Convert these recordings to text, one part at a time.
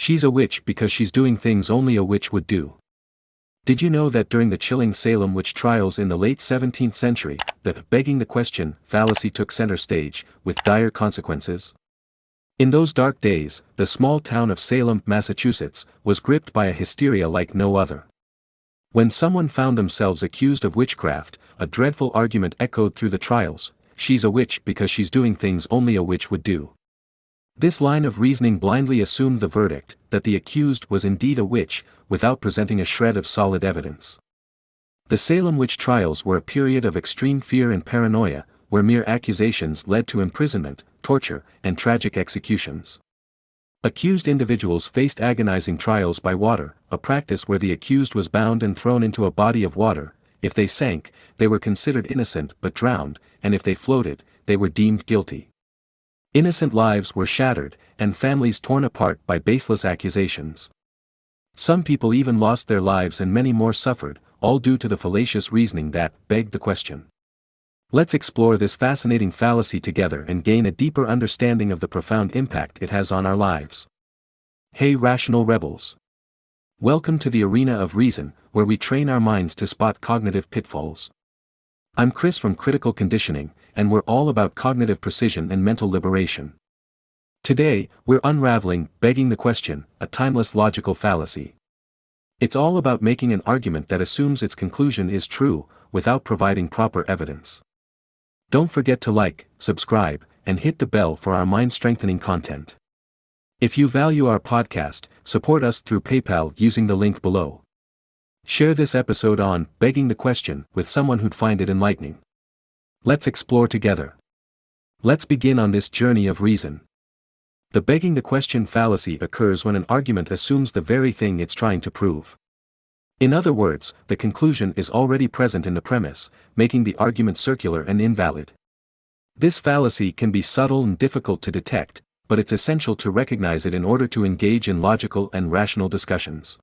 She's a witch because she's doing things only a witch would do. Did you know that during the chilling Salem witch trials in the late 17th century, the begging the question fallacy took center stage, with dire consequences? In those dark days, the small town of Salem, Massachusetts, was gripped by a hysteria like no other. When someone found themselves accused of witchcraft, a dreadful argument echoed through the trials: she's a witch because she's doing things only a witch would do. This line of reasoning blindly assumed the verdict that the accused was indeed a witch, without presenting a shred of solid evidence. The Salem witch trials were a period of extreme fear and paranoia, where mere accusations led to imprisonment, torture, and tragic executions. Accused individuals faced agonizing trials by water, a practice where the accused was bound and thrown into a body of water. If they sank, they were considered innocent but drowned, and if they floated, they were deemed guilty. Innocent lives were shattered, and families torn apart by baseless accusations. Some people even lost their lives and many more suffered, all due to the fallacious reasoning that begged the question. Let's explore this fascinating fallacy together and gain a deeper understanding of the profound impact it has on our lives. Hey rational rebels! Welcome to the arena of reason, where we train our minds to spot cognitive pitfalls. I'm Chris from Critical Conditioning, and we're all about cognitive precision and mental liberation. Today, we're unraveling begging the question, a timeless logical fallacy. It's all about making an argument that assumes its conclusion is true, without providing proper evidence. Don't forget to like, subscribe, and hit the bell for our mind-strengthening content. If you value our podcast, support us through PayPal using the link below. Share this episode on begging the question with someone who'd find it enlightening. Let's explore together. Let's begin on this journey of reason. The begging the question fallacy occurs when an argument assumes the very thing it's trying to prove. In other words, the conclusion is already present in the premise, making the argument circular and invalid. This fallacy can be subtle and difficult to detect, but it's essential to recognize it in order to engage in logical and rational discussions.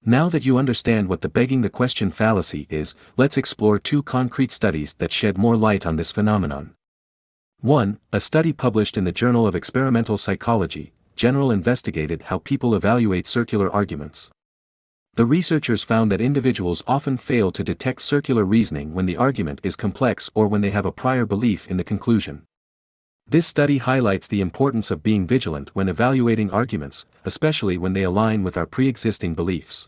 Now that you understand what the begging the question fallacy is, let's explore two concrete studies that shed more light on this phenomenon. 1. A study published in the Journal of Experimental Psychology, General investigated how people evaluate circular arguments. The researchers found that individuals often fail to detect circular reasoning when the argument is complex or when they have a prior belief in the conclusion. This study highlights the importance of being vigilant when evaluating arguments, especially when they align with our pre-existing beliefs.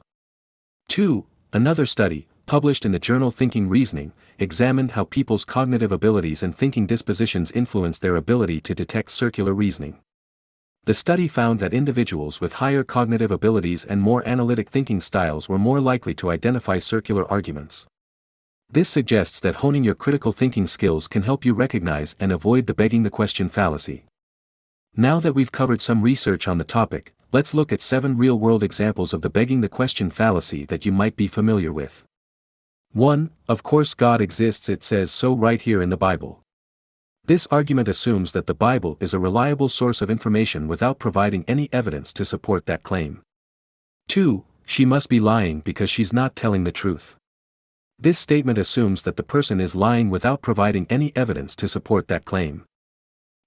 2. Another study, published in the journal Thinking Reasoning, examined how people's cognitive abilities and thinking dispositions influence their ability to detect circular reasoning. The study found that individuals with higher cognitive abilities and more analytic thinking styles were more likely to identify circular arguments. This suggests that honing your critical thinking skills can help you recognize and avoid the begging the question fallacy. Now that we've covered some research on the topic, let's look at 7 real-world examples of the begging the question fallacy that you might be familiar with. 1. Of course God exists, it says so right here in the Bible. This argument assumes that the Bible is a reliable source of information without providing any evidence to support that claim. 2. She must be lying because she's not telling the truth. This statement assumes that the person is lying without providing any evidence to support that claim.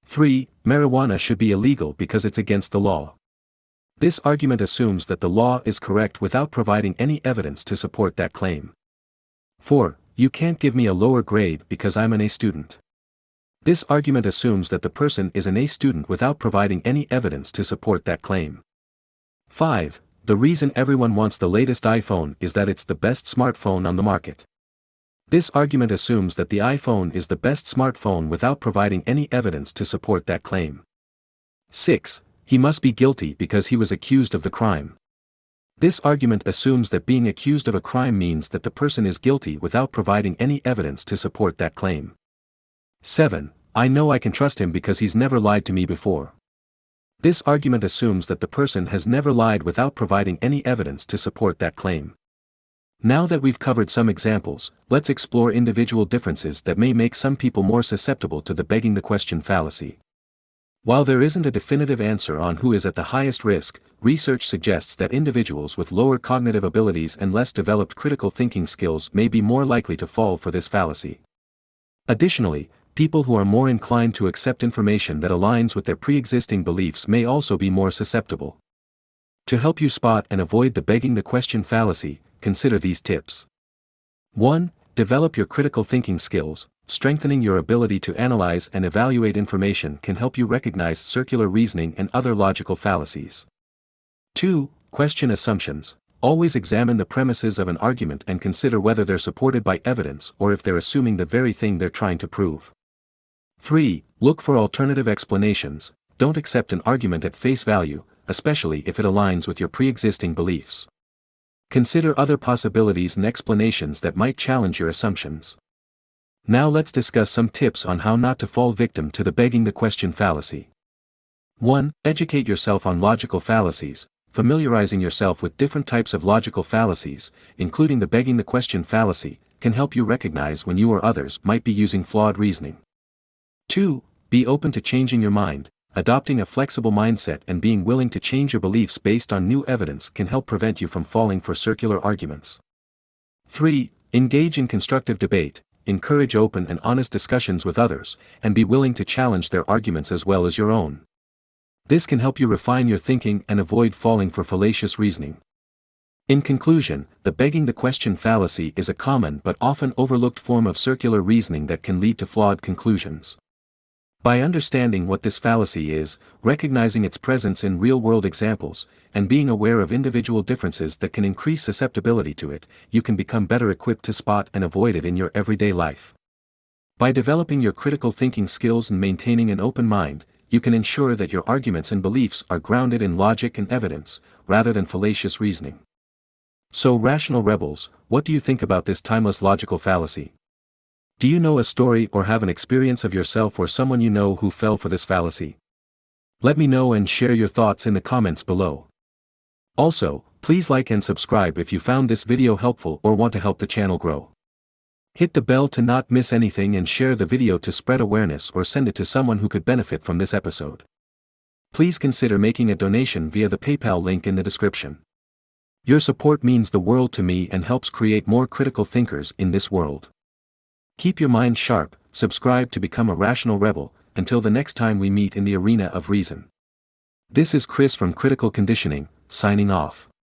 3. Marijuana should be illegal because it's against the law. This argument assumes that the law is correct without providing any evidence to support that claim. 4. You can't give me a lower grade because I'm an A student. This argument assumes that the person is an A student without providing any evidence to support that claim. 5. The reason everyone wants the latest iPhone is that it's the best smartphone on the market. This argument assumes that the iPhone is the best smartphone without providing any evidence to support that claim. 6. He must be guilty because he was accused of the crime. This argument assumes that being accused of a crime means that the person is guilty without providing any evidence to support that claim. 7. I know I can trust him because he's never lied to me before. This argument assumes that the person has never lied without providing any evidence to support that claim. Now that we've covered some examples, let's explore individual differences that may make some people more susceptible to the begging the question fallacy. While there isn't a definitive answer on who is at the highest risk, research suggests that individuals with lower cognitive abilities and less developed critical thinking skills may be more likely to fall for this fallacy. Additionally, people who are more inclined to accept information that aligns with their pre-existing beliefs may also be more susceptible. To help you spot and avoid the begging the question fallacy, consider these tips. 1. Develop your critical thinking skills. Strengthening your ability to analyze and evaluate information can help you recognize circular reasoning and other logical fallacies. 2. Question assumptions. Always examine the premises of an argument and consider whether they're supported by evidence or if they're assuming the very thing they're trying to prove. 3. Look for alternative explanations. Don't accept an argument at face value, especially if it aligns with your pre-existing beliefs. Consider other possibilities and explanations that might challenge your assumptions. Now let's discuss some tips on how not to fall victim to the begging the question fallacy. 1. Educate yourself on logical fallacies. Familiarizing yourself with different types of logical fallacies, including the begging the question fallacy, can help you recognize when you or others might be using flawed reasoning. 2. Be open to changing your mind. Adopting a flexible mindset and being willing to change your beliefs based on new evidence can help prevent you from falling for circular arguments. 3. Engage in constructive debate. Encourage open and honest discussions with others, and be willing to challenge their arguments as well as your own. This can help you refine your thinking and avoid falling for fallacious reasoning. In conclusion, the begging the question fallacy is a common but often overlooked form of circular reasoning that can lead to flawed conclusions. By understanding what this fallacy is, recognizing its presence in real-world examples, and being aware of individual differences that can increase susceptibility to it, you can become better equipped to spot and avoid it in your everyday life. By developing your critical thinking skills and maintaining an open mind, you can ensure that your arguments and beliefs are grounded in logic and evidence, rather than fallacious reasoning. So, rational rebels, what do you think about this timeless logical fallacy? Do you know a story or have an experience of yourself or someone you know who fell for this fallacy? Let me know and share your thoughts in the comments below. Also, please like and subscribe if you found this video helpful or want to help the channel grow. Hit the bell to not miss anything and share the video to spread awareness or send it to someone who could benefit from this episode. Please consider making a donation via the PayPal link in the description. Your support means the world to me and helps create more critical thinkers in this world. Keep your mind sharp, subscribe to become a rational rebel, until the next time we meet in the arena of reason. This is Chris from Critical Conditioning, signing off.